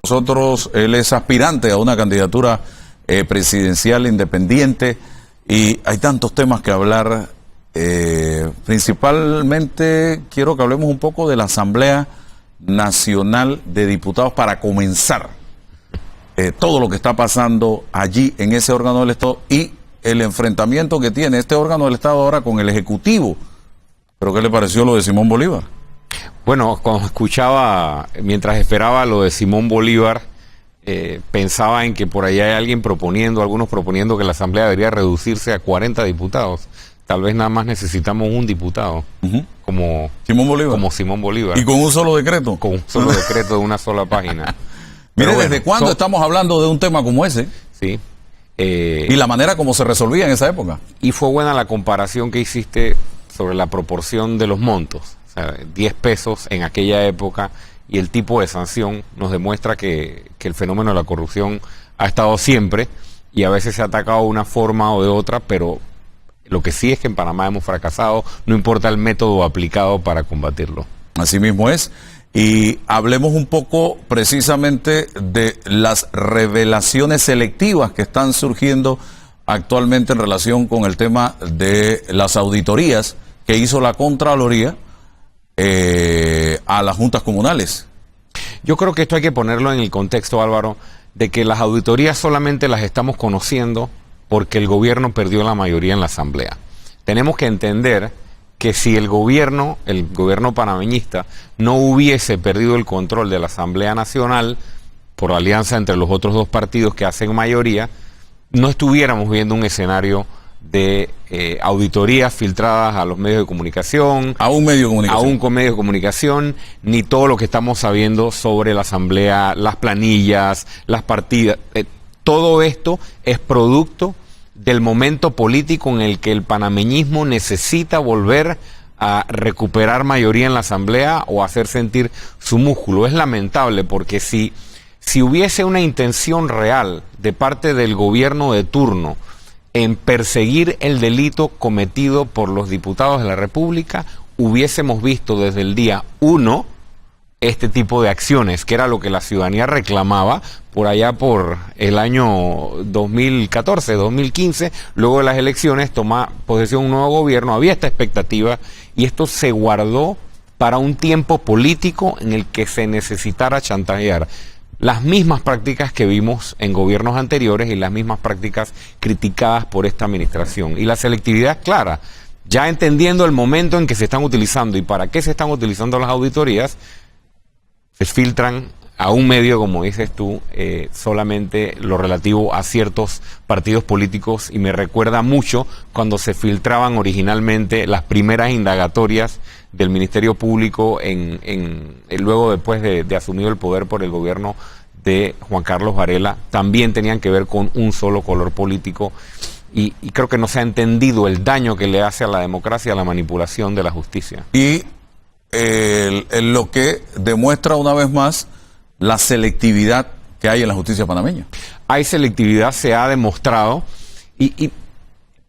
nosotros. Él es aspirante a una candidatura presidencial independiente y hay tantos temas que hablar. Principalmente quiero que hablemos un poco de la Asamblea Nacional de Diputados para comenzar todo lo que está pasando allí en ese órgano del Estado y el enfrentamiento que tiene este órgano del Estado ahora con el Ejecutivo. ¿Pero qué le pareció lo de Simón Bolívar? Bueno, cuando escuchaba, mientras esperaba lo de Simón Bolívar, pensaba en que por ahí hay alguien proponiendo, algunos proponiendo que la Asamblea debería reducirse a 40 diputados. Tal vez nada más necesitamos un diputado, como Simón Bolívar. ¿Y con un solo decreto? Con un solo decreto de una sola página. Mire, bueno, ¿desde cuándo estamos hablando de un tema como ese? Sí. Y la manera como se resolvía en esa época. Y fue buena la comparación que hiciste sobre la proporción de los montos. O sea, 10 pesos en aquella época y el tipo de sanción nos demuestra que el fenómeno de la corrupción ha estado siempre y a veces se ha atacado de una forma o de otra, pero lo que sí es que en Panamá hemos fracasado, no importa el método aplicado para combatirlo. Así mismo es. Y hablemos un poco precisamente de las revelaciones selectivas que están surgiendo actualmente en relación con el tema de las auditorías que hizo la Contraloría a las juntas comunales. Yo creo que esto hay que ponerlo en el contexto, Álvaro, de que las auditorías solamente las estamos conociendo porque el gobierno perdió la mayoría en la Asamblea. Tenemos que entender que si el gobierno panameñista, no hubiese perdido el control de la Asamblea Nacional por alianza entre los otros dos partidos que hacen mayoría, no estuviéramos viendo un escenario de auditorías filtradas a los medios de comunicación, a un medio de comunicación, a un medio de comunicación, ni todo lo que estamos sabiendo sobre la Asamblea, las planillas, las partidas. Todo esto es producto del momento político en el que el panameñismo necesita volver a recuperar mayoría en la Asamblea o hacer sentir su músculo. Es lamentable porque si hubiese una intención real de parte del gobierno de turno en perseguir el delito cometido por los diputados de la República, hubiésemos visto desde el día 1 este tipo de acciones, que era lo que la ciudadanía reclamaba por allá por el año 2014, 2015, luego de las elecciones, toma posesión un nuevo gobierno, había esta expectativa y esto se guardó para un tiempo político en el que se necesitara chantajear. Las mismas prácticas que vimos en gobiernos anteriores y las mismas prácticas criticadas por esta administración. Y la selectividad es clara. Ya entendiendo el momento en que se están utilizando y para qué se están utilizando las auditorías, se filtran a un medio, como dices tú, solamente lo relativo a ciertos partidos políticos, y me recuerda mucho cuando se filtraban originalmente las primeras indagatorias del Ministerio Público luego después de asumido el poder por el gobierno de Juan Carlos Varela, también tenían que ver con un solo color político, y creo que no se ha entendido el daño que le hace a la democracia la manipulación de la justicia. Y lo que demuestra una vez más la selectividad que hay en la justicia panameña. Hay selectividad, se ha demostrado, y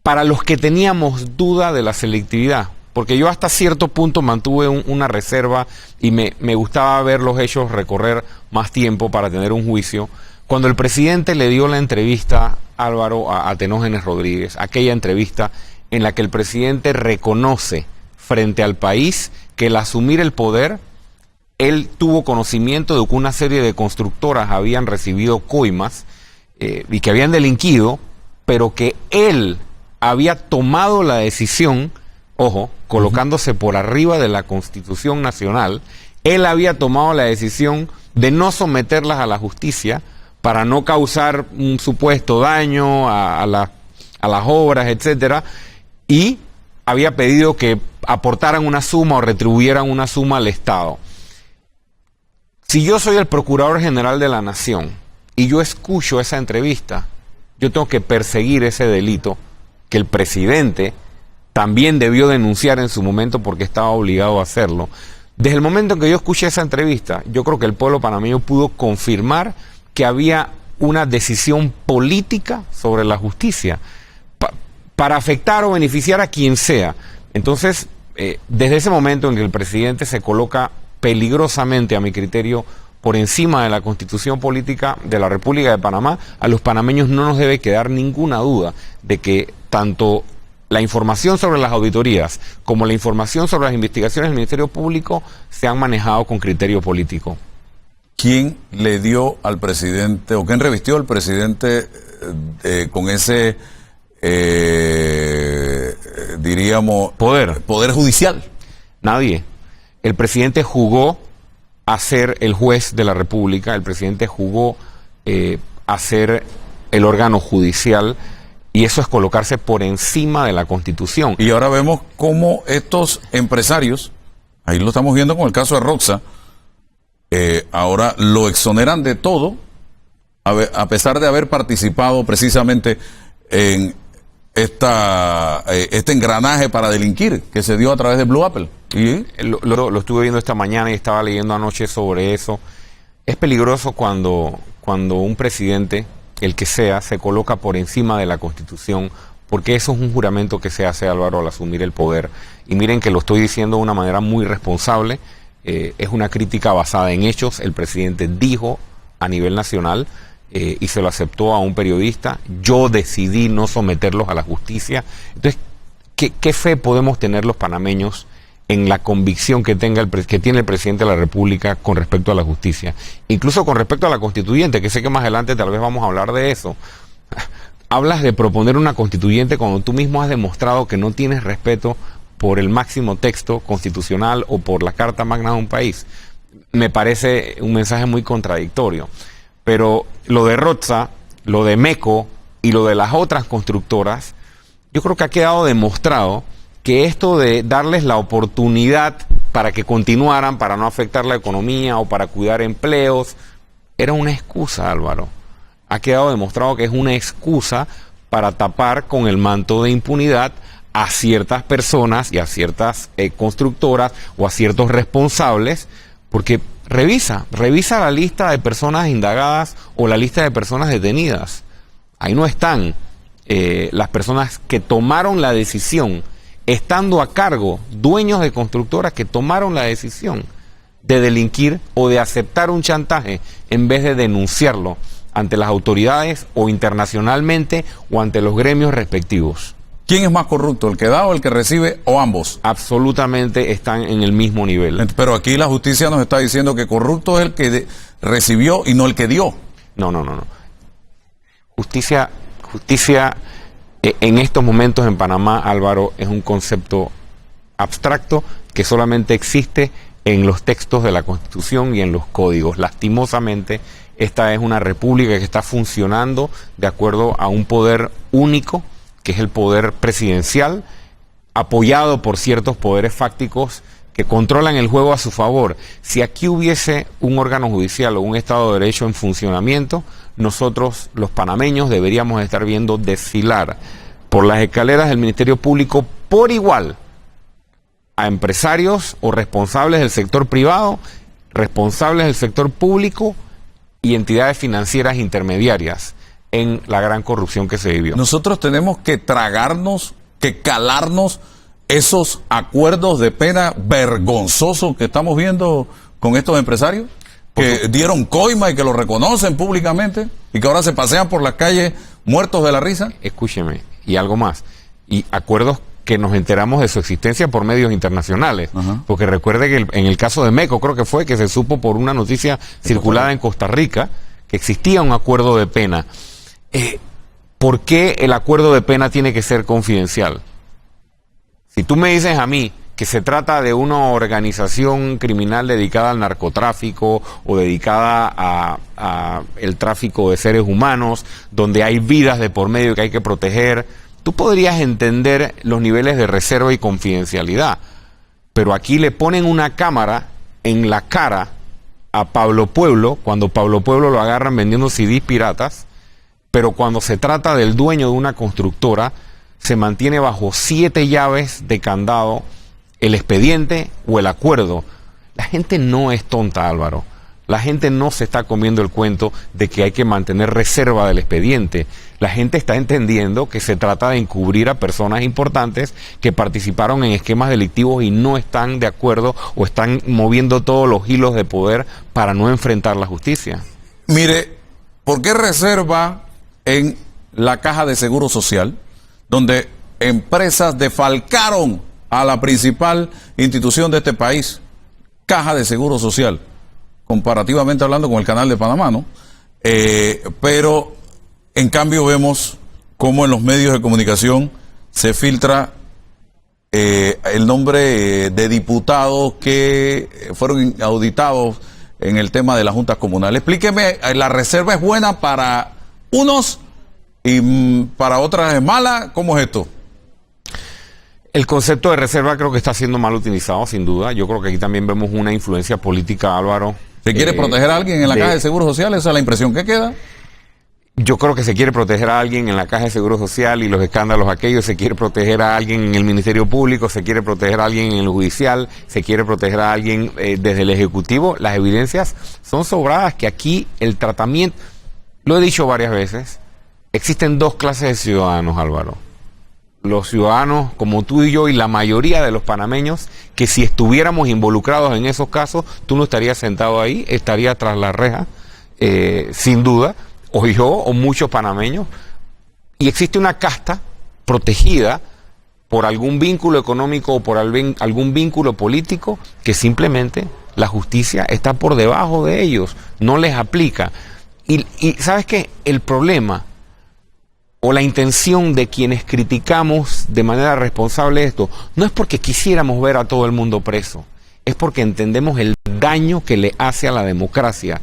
para los que teníamos duda de la selectividad, porque yo hasta cierto punto mantuve una reserva y me gustaba ver los hechos recorrer más tiempo para tener un juicio. Cuando el presidente le dio la entrevista, Álvaro, a Tenógenes Rodríguez, aquella entrevista en la que el presidente reconoce frente al país que al asumir el poder, él tuvo conocimiento de que una serie de constructoras habían recibido coimas y que habían delinquido, pero que él había tomado la decisión, ojo, colocándose por arriba de la Constitución Nacional, él había tomado la decisión de no someterlas a la justicia para no causar un supuesto daño a las obras, etcétera, y había pedido que aportaran una suma o retribuyeran una suma al Estado. Si yo soy el Procurador General de la Nación y yo escucho esa entrevista, yo tengo que perseguir ese delito que el presidente también debió denunciar en su momento porque estaba obligado a hacerlo. Desde el momento en que yo escuché esa entrevista, yo creo que el pueblo panameño pudo confirmar que había una decisión política sobre la justicia para afectar o beneficiar a quien sea. Entonces, desde ese momento en que el presidente se coloca peligrosamente, a mi criterio, por encima de la Constitución Política de la República de Panamá, a los panameños no nos debe quedar ninguna duda de que tanto la información sobre las auditorías como la información sobre las investigaciones del Ministerio Público se han manejado con criterio político. ¿Quién le dio al presidente o quién revistió al presidente con ese, diríamos, poder judicial? Nadie. El presidente jugó a ser el juez de la República, el presidente jugó a ser el órgano judicial, y eso es colocarse por encima de la Constitución. Y ahora vemos cómo estos empresarios, ahí lo estamos viendo con el caso de Roxa, ahora lo exoneran de todo, a pesar de haber participado precisamente en este engranaje para delinquir que se dio a través de Blue Apple. ¿Y? Lo estuve viendo esta mañana y estaba leyendo anoche sobre eso. Es peligroso cuando un presidente, el que sea, se coloca por encima de la Constitución, porque eso es un juramento que se hace, Álvaro, al asumir el poder. Y miren que lo estoy diciendo de una manera muy responsable, es una crítica basada en hechos. El presidente dijo a nivel nacional, y se lo aceptó a un periodista: yo decidí no someterlos a la justicia. Entonces, ¿qué fe podemos tener los panameños en la convicción que tiene el presidente de la República con respecto a la justicia? Incluso con respecto a la constituyente, que sé que más adelante tal vez vamos a hablar de eso. Hablas de proponer una constituyente cuando tú mismo has demostrado que no tienes respeto por el máximo texto constitucional o por la Carta Magna de un país. Me parece un mensaje muy contradictorio. Pero lo de Roxa, lo de MECO y lo de las otras constructoras, yo creo que ha quedado demostrado que esto de darles la oportunidad para que continuaran, para no afectar la economía o para cuidar empleos, era una excusa, Álvaro. Ha quedado demostrado que es una excusa para tapar con el manto de impunidad a ciertas personas y a ciertas constructoras o a ciertos responsables, porque revisa la lista de personas indagadas o la lista de personas detenidas. Ahí no están las personas que tomaron la decisión, estando a cargo, dueños de constructoras que tomaron la decisión de delinquir o de aceptar un chantaje en vez de denunciarlo ante las autoridades o internacionalmente o ante los gremios respectivos. ¿Quién es más corrupto, el que da o el que recibe, o ambos? Absolutamente están en el mismo nivel. Pero aquí la justicia nos está diciendo que corrupto es el que recibió y no el que dio. No. Justicia en estos momentos en Panamá, Álvaro, es un concepto abstracto que solamente existe en los textos de la Constitución y en los códigos. Lastimosamente, esta es una república que está funcionando de acuerdo a un poder único, que es el poder presidencial, apoyado por ciertos poderes fácticos que controlan el juego a su favor. Si aquí hubiese un órgano judicial o un Estado de Derecho en funcionamiento, nosotros, los panameños, deberíamos estar viendo desfilar por las escaleras del Ministerio Público por igual a empresarios o responsables del sector privado, responsables del sector público y entidades financieras intermediarias en la gran corrupción que se vivió. Nosotros tenemos que tragarnos, que calarnos esos acuerdos de pena vergonzosos que estamos viendo con estos empresarios, que dieron coima y que lo reconocen públicamente y que ahora se pasean por las calles muertos de la risa. Escúcheme, y algo más, y acuerdos que nos enteramos de su existencia por medios internacionales. Ajá. Porque recuerde que en el caso de MECO, creo que fue que se supo por una noticia circulada en Costa Rica que existía un acuerdo de pena. ¿Por qué el acuerdo de pena tiene que ser confidencial? Si tú me dices a mí que se trata de una organización criminal dedicada al narcotráfico o dedicada a el tráfico de seres humanos, donde hay vidas de por medio que hay que proteger, tú podrías entender los niveles de reserva y confidencialidad. Pero aquí le ponen una cámara en la cara a Pablo Pueblo, cuando Pablo Pueblo lo agarran vendiendo CDs piratas, pero cuando se trata del dueño de una constructora, se mantiene bajo 7 llaves de candado el expediente o el acuerdo. La gente no es tonta, Álvaro. La gente no se está comiendo el cuento de que hay que mantener reserva del expediente. La gente está entendiendo que se trata de encubrir a personas importantes que participaron en esquemas delictivos y no están de acuerdo o están moviendo todos los hilos de poder para no enfrentar la justicia. Mire, ¿por qué reserva en la Caja de Seguro Social, donde empresas defalcaron a la principal institución de este país, Caja de Seguro Social, comparativamente hablando con el Canal de Panamá, ¿no? Pero en cambio vemos cómo en los medios de comunicación se filtra el nombre de diputados que fueron auditados en el tema de las juntas comunales? Explíqueme, ¿la reserva es buena para unos y para otras es mala? ¿Cómo es esto? El concepto de reserva creo que está siendo mal utilizado, sin duda. Yo creo que aquí también vemos una influencia política, Álvaro. ¿Se quiere proteger a alguien en la Caja de Seguro Social? ¿Esa es la impresión que queda? Yo creo que se quiere proteger a alguien en la Caja de Seguro Social y los escándalos aquellos, se quiere proteger a alguien en el Ministerio Público, se quiere proteger a alguien en el Judicial, se quiere proteger a alguien desde el Ejecutivo. Las evidencias son sobradas que aquí el tratamiento, lo he dicho varias veces, existen dos clases de ciudadanos, Álvaro. Los ciudadanos como tú y yo y la mayoría de los panameños, que si estuviéramos involucrados en esos casos, tú no estarías sentado ahí, estarías tras la reja, sin duda, o yo o muchos panameños. Y existe una casta protegida por algún vínculo económico o por algún vínculo político que simplemente la justicia está por debajo de ellos, no les aplica. Y ¿sabes qué? El problema o la intención de quienes criticamos de manera responsable esto, no es porque quisiéramos ver a todo el mundo preso, es porque entendemos el daño que le hace a la democracia,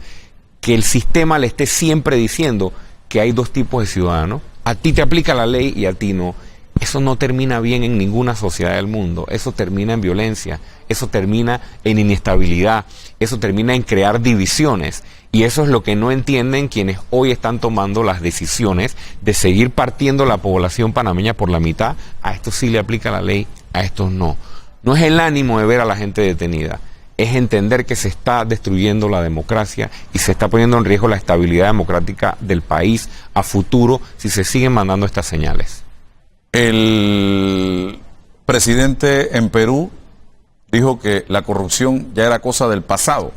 que el sistema le esté siempre diciendo que hay dos tipos de ciudadanos, a ti te aplica la ley y a ti no. Eso no termina bien en ninguna sociedad del mundo, eso termina en violencia, eso termina en inestabilidad, eso termina en crear divisiones. Y eso es lo que no entienden quienes hoy están tomando las decisiones de seguir partiendo la población panameña por la mitad. A estos sí le aplica la ley, a estos no. No es el ánimo de ver a la gente detenida, es entender que se está destruyendo la democracia y se está poniendo en riesgo la estabilidad democrática del país a futuro si se siguen mandando estas señales. El presidente en Perú dijo que la corrupción ya era cosa del pasado,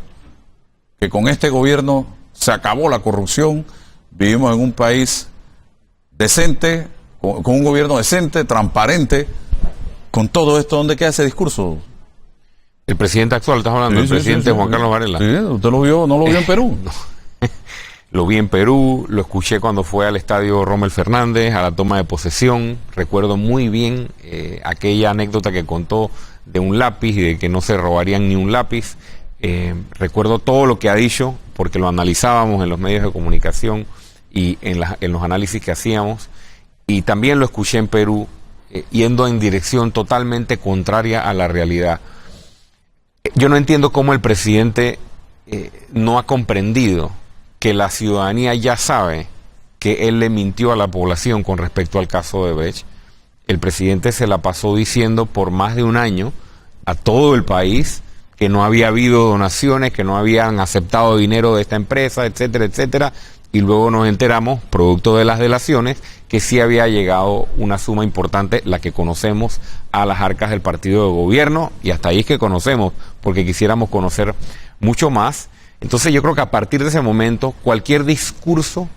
que con este gobierno se acabó la corrupción, vivimos en un país decente, con un gobierno decente, transparente. Con todo esto, ¿dónde queda ese discurso? El presidente actual, ¿estás hablando? Sí, el presidente Juan Carlos Varela. Sí, ¿usted lo vio? ¿No lo vio en Perú? No. Lo vi en Perú, lo escuché cuando fue al estadio Rommel Fernández, a la toma de posesión. Recuerdo muy bien aquella anécdota que contó de un lápiz y de que no se robarían ni un lápiz. Recuerdo todo lo que ha dicho, porque lo analizábamos en los medios de comunicación y en los análisis que hacíamos. Y también lo escuché en Perú, yendo en dirección totalmente contraria a la realidad. Yo no entiendo cómo el presidente no ha comprendido que la ciudadanía ya sabe que él le mintió a la población con respecto al caso de Brecht. El presidente se la pasó diciendo por más de un año a todo el país que no había habido donaciones, que no habían aceptado dinero de esta empresa, etcétera, etcétera, y luego nos enteramos, producto de las delaciones, que sí había llegado una suma importante, la que conocemos, a las arcas del partido de gobierno, y hasta ahí es que conocemos, porque quisiéramos conocer mucho más. Entonces yo creo que a partir de ese momento, cualquier discurso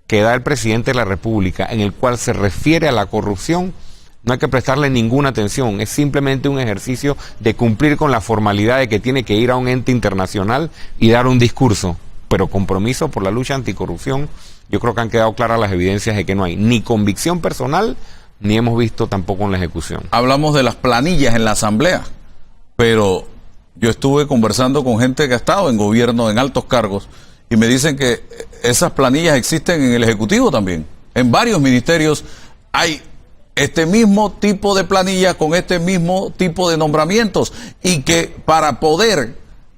que da el presidente de la República en el cual se refiere a la corrupción, no hay que prestarle ninguna atención, es simplemente un ejercicio de cumplir con la formalidad de que tiene que ir a un ente internacional y dar un discurso, pero compromiso por la lucha anticorrupción, yo creo que han quedado claras las evidencias de que no hay ni convicción personal, ni hemos visto tampoco en la ejecución. Hablamos de las planillas en la Asamblea, pero yo estuve conversando con gente que ha estado en gobierno, en altos cargos, y me dicen que esas planillas existen en el Ejecutivo también. En varios ministerios hay este mismo tipo de planillas con este mismo tipo de nombramientos, y que para poder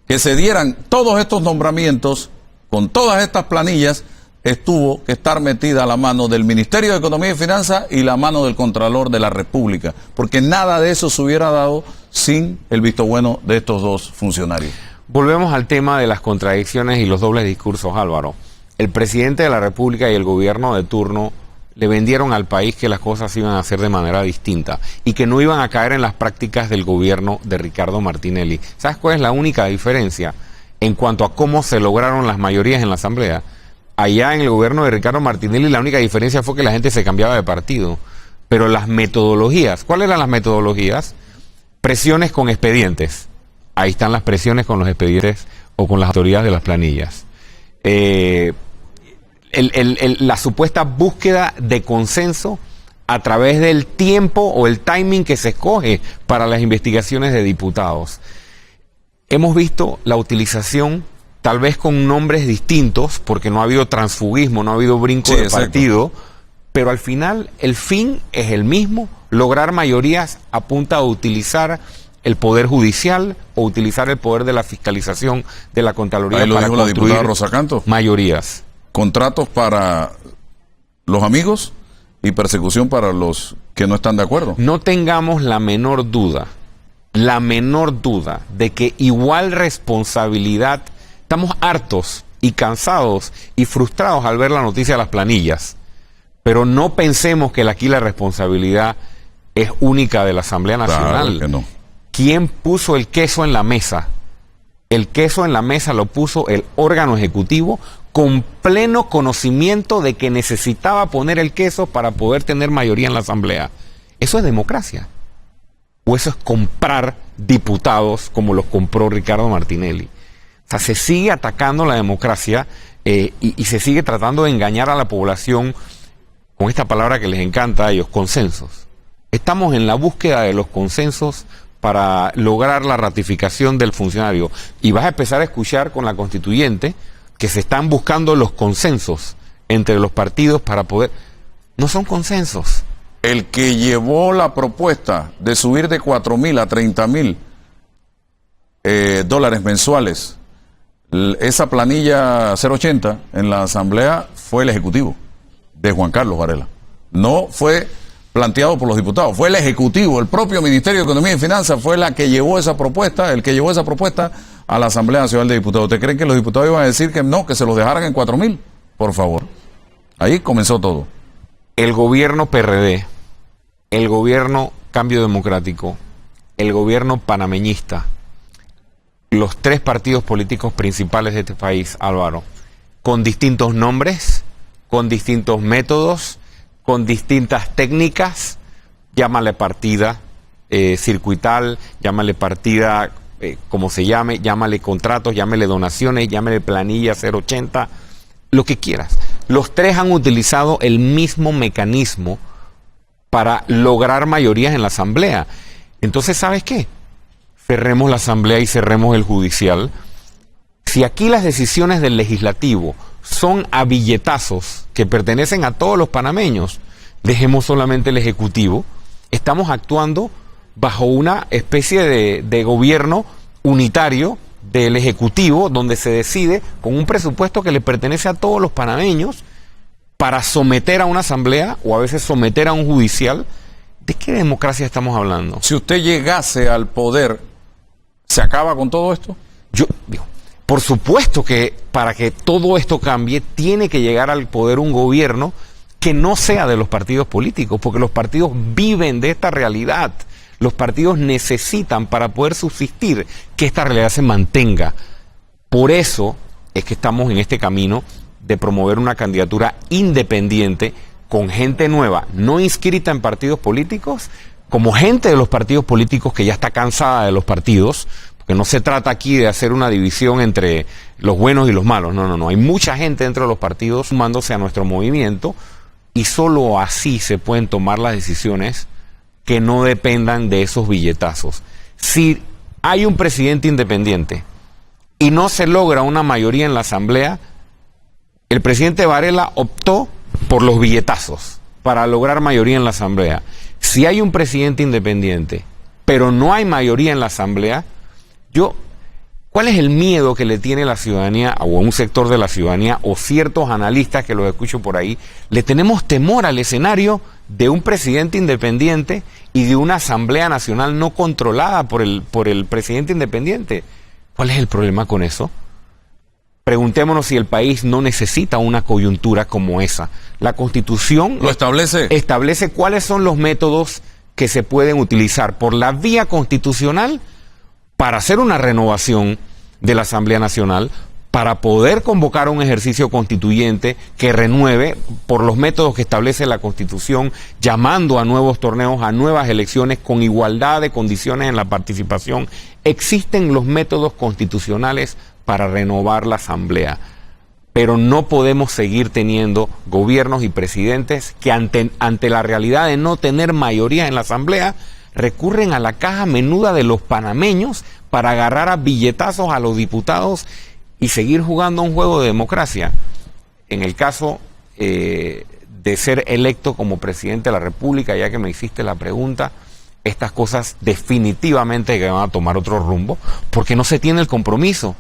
que se dieran todos estos nombramientos con todas estas planillas, estuvo que estar metida la mano del Ministerio de Economía y Finanzas y la mano del Contralor de la República, porque nada de eso se hubiera dado sin el visto bueno de estos dos funcionarios. volvemos al tema de las contradicciones y los dobles discursos, Álvaro. El presidente de la República y el gobierno de turno le vendieron al país que las cosas iban a hacer de manera distinta y que no iban a caer en las prácticas del gobierno de Ricardo Martinelli. ¿Sabes cuál es la única diferencia en cuanto a cómo se lograron las mayorías en la Asamblea? Allá en el gobierno de Ricardo Martinelli la única diferencia fue que la gente se cambiaba de partido. Pero las metodologías, ¿cuáles eran las metodologías? Presiones con expedientes. Ahí están las presiones con los expedientes o con las autoridades de las planillas. La supuesta búsqueda de consenso a través del tiempo o el timing que se escoge para las investigaciones de diputados. Hemos visto la utilización, tal vez con nombres distintos, porque no ha habido transfugismo, no ha habido brinco de partido, pero al final el fin es el mismo: lograr mayorías a punta de utilizar el poder judicial o utilizar el poder de la fiscalización de la Contraloría para construir la diputada Rosa Canto. Mayorías. Contratos para los amigos y persecución para los que no están de acuerdo. No tengamos la menor duda de que igual responsabilidad, estamos hartos y cansados y frustrados al ver la noticia de las planillas, pero no pensemos que aquí la responsabilidad es única de la Asamblea Nacional. Claro que no. ¿Quién puso el queso en la mesa? El queso en la mesa lo puso el órgano ejecutivo con pleno conocimiento de que necesitaba poner el queso para poder tener mayoría en la Asamblea. ¿Eso es democracia? ¿O eso es comprar diputados como los compró Ricardo Martinelli? O sea, se sigue atacando la democracia y se sigue tratando de engañar a la población con esta palabra que les encanta a ellos, consensos. Estamos en la búsqueda de los consensos para lograr la ratificación del funcionario. Y vas a empezar a escuchar con la constituyente que se están buscando los consensos entre los partidos para poder... No son consensos. El que llevó la propuesta de subir de 4,000 a 30,000 dólares mensuales, esa planilla 080 en la Asamblea, fue el Ejecutivo de Juan Carlos Varela. No fue planteado por los diputados, fue el Ejecutivo, el propio Ministerio de Economía y Finanzas fue la que llevó esa propuesta, el que llevó esa propuesta a la Asamblea Nacional de Diputados. ¿Usted cree que los diputados iban a decir que no, que se los dejaran en 4,000? Por favor. Ahí comenzó todo. El gobierno PRD, el gobierno Cambio Democrático, el gobierno panameñista, los tres partidos políticos principales de este país, Álvaro, con distintos nombres, con distintos métodos, con distintas técnicas, llámale partida circuital, llámale partida como se llame, llámale contratos, llámale donaciones, llámale planilla 080, lo que quieras. Los tres han utilizado el mismo mecanismo para lograr mayorías en la Asamblea. Entonces, ¿sabes qué? Cerremos la Asamblea y cerremos el judicial. Si aquí las decisiones del legislativo son a billetazos que pertenecen a todos los panameños, dejemos solamente el Ejecutivo. Estamos actuando bajo una especie de gobierno unitario del Ejecutivo, donde se decide con un presupuesto que le pertenece a todos los panameños para someter a una asamblea o a veces someter a un judicial. ¿De qué democracia estamos hablando? Si usted llegase al poder, ¿se acaba con todo esto? Yo digo, por supuesto que para que todo esto cambie, tiene que llegar al poder un gobierno que no sea de los partidos políticos, porque los partidos viven de esta realidad. Los partidos necesitan, para poder subsistir, que esta realidad se mantenga. Por eso es que estamos en este camino de promover una candidatura independiente con gente nueva, no inscrita en partidos políticos, como gente de los partidos políticos que ya está cansada de los partidos, porque no se trata aquí de hacer una división entre los buenos y los malos. No. Hay mucha gente dentro de los partidos sumándose a nuestro movimiento y solo así se pueden tomar las decisiones que no dependan de esos billetazos. Si hay un presidente independiente y no se logra una mayoría en la Asamblea, el presidente Varela optó por los billetazos para lograr mayoría en la Asamblea. Si hay un presidente independiente, pero no hay mayoría en la Asamblea, ¿cuál es el miedo que le tiene la ciudadanía o un sector de la ciudadanía o ciertos analistas que los escucho por ahí? Le tenemos temor al escenario de un presidente independiente y de una Asamblea Nacional no controlada por el presidente independiente. ¿Cuál es el problema con eso? Preguntémonos si el país no necesita una coyuntura como esa. La Constitución Lo establece cuáles son los métodos que se pueden utilizar por la vía constitucional para hacer una renovación de la Asamblea Nacional, para poder convocar un ejercicio constituyente que renueve por los métodos que establece la Constitución, llamando a nuevos torneos, a nuevas elecciones con igualdad de condiciones en la participación. Existen los métodos constitucionales para renovar la Asamblea, pero no podemos seguir teniendo gobiernos y presidentes que ante la realidad de no tener mayoría en la Asamblea, recurren a la caja menuda de los panameños para agarrar a billetazos a los diputados y seguir jugando un juego de democracia. En el caso de ser electo como presidente de la República, ya que me hiciste la pregunta, estas cosas definitivamente que van a tomar otro rumbo, porque no se tiene el compromiso.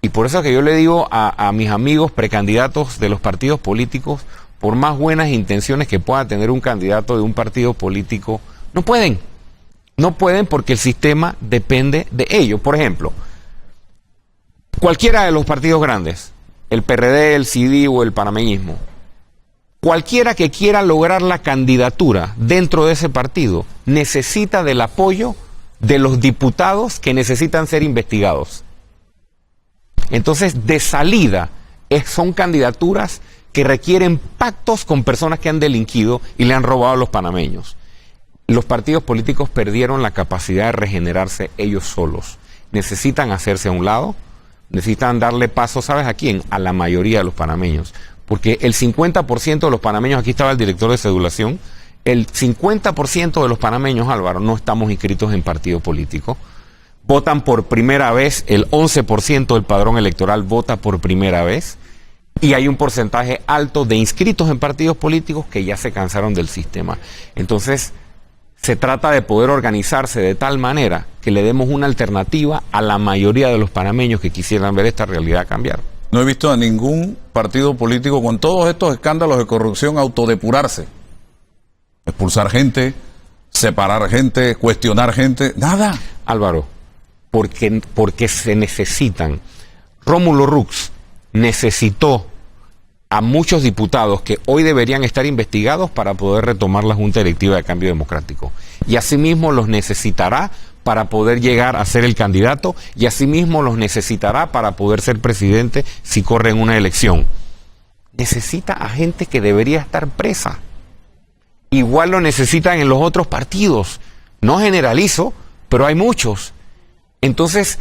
Y por eso es que yo le digo a mis amigos precandidatos de los partidos políticos, por más buenas intenciones que pueda tener un candidato de un partido político, no pueden. No pueden porque el sistema depende de ellos. Por ejemplo, cualquiera de los partidos grandes, el PRD, el CD o el panameñismo, cualquiera que quiera lograr la candidatura dentro de ese partido necesita del apoyo de los diputados que necesitan ser investigados. Entonces, de salida, son candidaturas que requieren pactos con personas que han delinquido y le han robado a los panameños. Los partidos políticos perdieron la capacidad de regenerarse ellos solos. Necesitan hacerse a un lado, necesitan darle paso, ¿sabes a quién? A la mayoría de los panameños. Porque el 50% de los panameños, aquí estaba el director de cedulación, el 50% de los panameños, Álvaro, no estamos inscritos en partido político. Votan por primera vez, el 11% del padrón electoral vota por primera vez, y hay un porcentaje alto de inscritos en partidos políticos que ya se cansaron del sistema. Entonces, se trata de poder organizarse de tal manera que le demos una alternativa a la mayoría de los panameños que quisieran ver esta realidad cambiar. No he visto a ningún partido político con todos estos escándalos de corrupción autodepurarse. Expulsar gente, separar gente, cuestionar gente, nada. Álvaro, porque se necesitan. Rómulo Rux necesitó a muchos diputados que hoy deberían estar investigados para poder retomar la Junta Directiva de Cambio Democrático. Y asimismo los necesitará para poder llegar a ser el candidato, y asimismo los necesitará para poder ser presidente si corre en una elección. Necesita a gente que debería estar presa. Igual lo necesitan en los otros partidos. No generalizo, pero hay muchos. Entonces,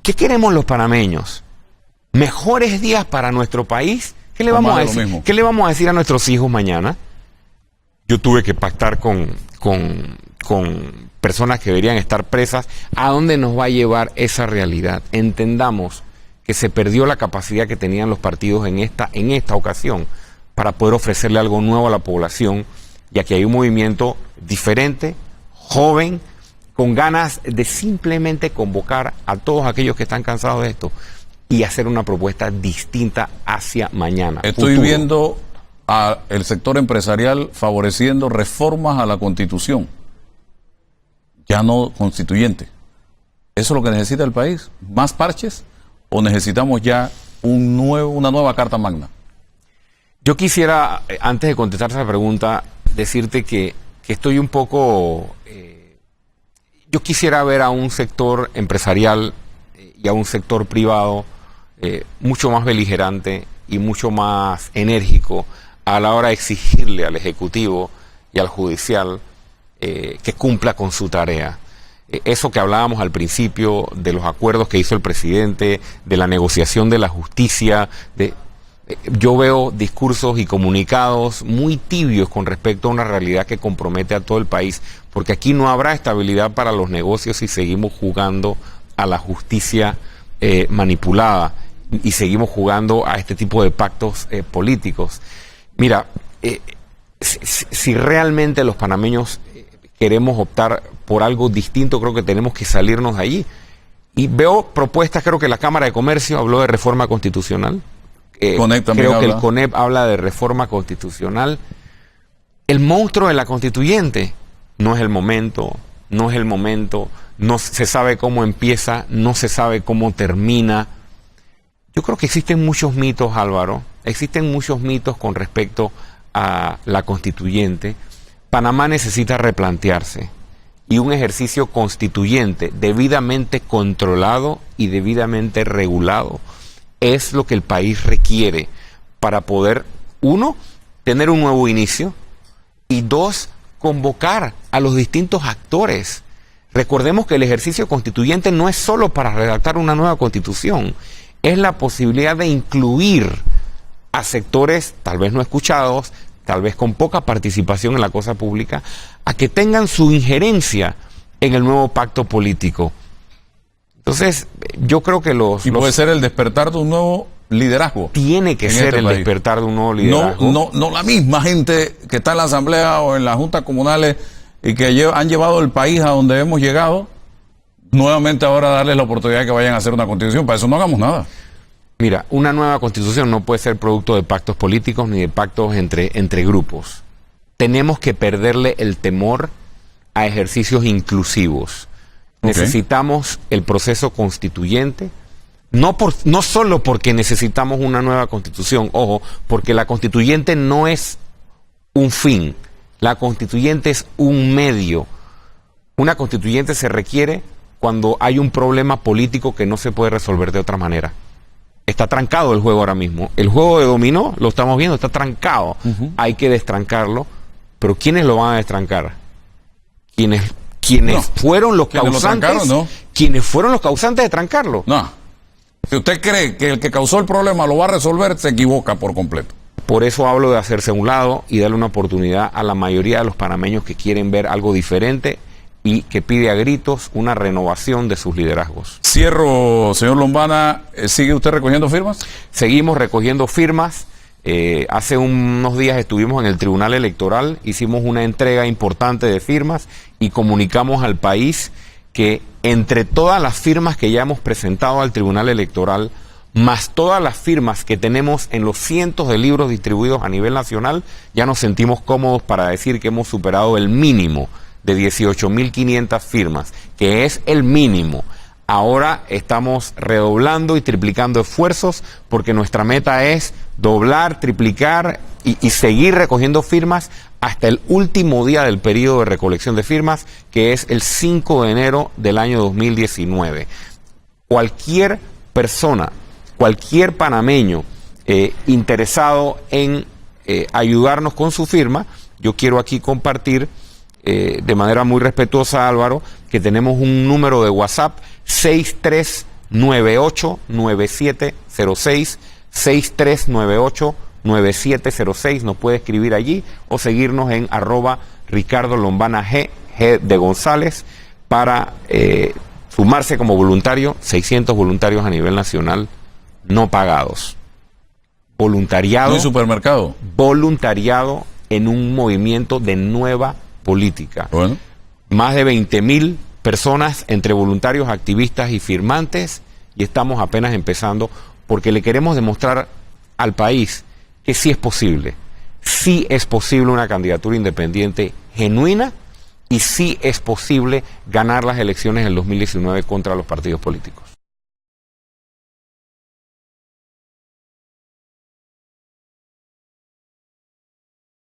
¿qué queremos los panameños? ¿Mejores días para nuestro país? ¿Qué le vamos a decir? ¿Qué le vamos a decir a nuestros hijos mañana? Yo tuve que pactar con personas que deberían estar presas. ¿A dónde nos va a llevar esa realidad? Entendamos que se perdió la capacidad que tenían los partidos en esta ocasión para poder ofrecerle algo nuevo a la población, ya que hay un movimiento diferente, joven, con ganas de simplemente convocar a todos aquellos que están cansados de esto y hacer una propuesta distinta hacia mañana. Estoy viendo al sector empresarial favoreciendo reformas a la Constitución, ya no constituyente. ¿Eso es lo que necesita el país? ¿Más parches? ¿O necesitamos ya una nueva Carta Magna? Yo quisiera, antes de contestar esa pregunta, decirte que estoy un poco... yo quisiera ver a un sector empresarial y a un sector privado mucho más beligerante y mucho más enérgico a la hora de exigirle al Ejecutivo y al Judicial que cumpla con su tarea. Eso que hablábamos al principio de los acuerdos que hizo el presidente, de la negociación de la justicia, yo veo discursos y comunicados muy tibios con respecto a una realidad que compromete a todo el país, porque aquí no habrá estabilidad para los negocios si seguimos jugando a la justicia manipulada y seguimos jugando a este tipo de pactos políticos. Mira, si realmente los panameños queremos optar por algo distinto, creo que tenemos que salirnos de allí. Y veo propuestas, creo que la Cámara de Comercio habló de reforma constitucional. Creo que el CONEP habla de reforma constitucional. El monstruo de la constituyente no es el momento no se sabe cómo empieza, no se sabe cómo termina. Yo creo que existen muchos mitos, Álvaro, existen muchos mitos con respecto a la constituyente. Panamá necesita replantearse y un ejercicio constituyente debidamente controlado y debidamente regulado es lo que el país requiere para poder, uno, tener un nuevo inicio y dos, convocar a los distintos actores. Recordemos que el ejercicio constituyente no es solo para redactar una nueva constitución, es la posibilidad de incluir a sectores tal vez no escuchados, tal vez con poca participación en la cosa pública, a que tengan su injerencia en el nuevo pacto político. Entonces, yo creo que puede ser el despertar de un nuevo liderazgo. Tiene que ser el despertar de un nuevo liderazgo. No la misma gente que está en la asamblea o en las juntas comunales y que han llevado el país a donde hemos llegado, nuevamente ahora darles la oportunidad de que vayan a hacer una constitución. Para eso no hagamos nada. Mira, una nueva constitución no puede ser producto de pactos políticos ni de pactos entre grupos. Tenemos que perderle el temor a ejercicios inclusivos. Necesitamos el proceso constituyente, no solo porque necesitamos una nueva constitución, ojo, porque la constituyente no es un fin, la constituyente es un medio. Una constituyente se requiere cuando hay un problema político que no se puede resolver de otra manera. Está trancado el juego ahora mismo. El juego de dominó, lo estamos viendo, está trancado. Hay que destrancarlo, pero ¿quiénes lo van a destrancar? Quienes fueron los causantes, quienes fueron los causantes de trancarlo. No. Si usted cree que el que causó el problema lo va a resolver, se equivoca por completo. Por eso hablo de hacerse a un lado y darle una oportunidad a la mayoría de los panameños que quieren ver algo diferente y que pide a gritos una renovación de sus liderazgos. Cierro, señor Lombana, ¿sigue usted recogiendo firmas? Seguimos recogiendo firmas. Hace unos días estuvimos en el Tribunal Electoral, hicimos una entrega importante de firmas y comunicamos al país que entre todas las firmas que ya hemos presentado al Tribunal Electoral, más todas las firmas que tenemos en los cientos de libros distribuidos a nivel nacional, ya nos sentimos cómodos para decir que hemos superado el mínimo de 18.500 firmas, que es el mínimo. Ahora estamos redoblando y triplicando esfuerzos porque nuestra meta es doblar, triplicar y seguir recogiendo firmas hasta el último día del periodo de recolección de firmas, que es el 5 de enero del año 2019. Cualquier persona, cualquier panameño interesado en ayudarnos con su firma, yo quiero aquí compartir de manera muy respetuosa, Álvaro, que tenemos un número de WhatsApp 6398-9706, 6398-9706, nos puede escribir allí o seguirnos en @Ricardo Lombana G de González para sumarse como voluntario, 600 voluntarios a nivel nacional no pagados. Voluntariado. ¿No hay supermercado? Voluntariado en un movimiento de nueva política. Bueno. Más de 20.000 personas entre voluntarios, activistas y firmantes, y estamos apenas empezando porque le queremos demostrar al país que sí es posible una candidatura independiente genuina y sí es posible ganar las elecciones del 2019 contra los partidos políticos.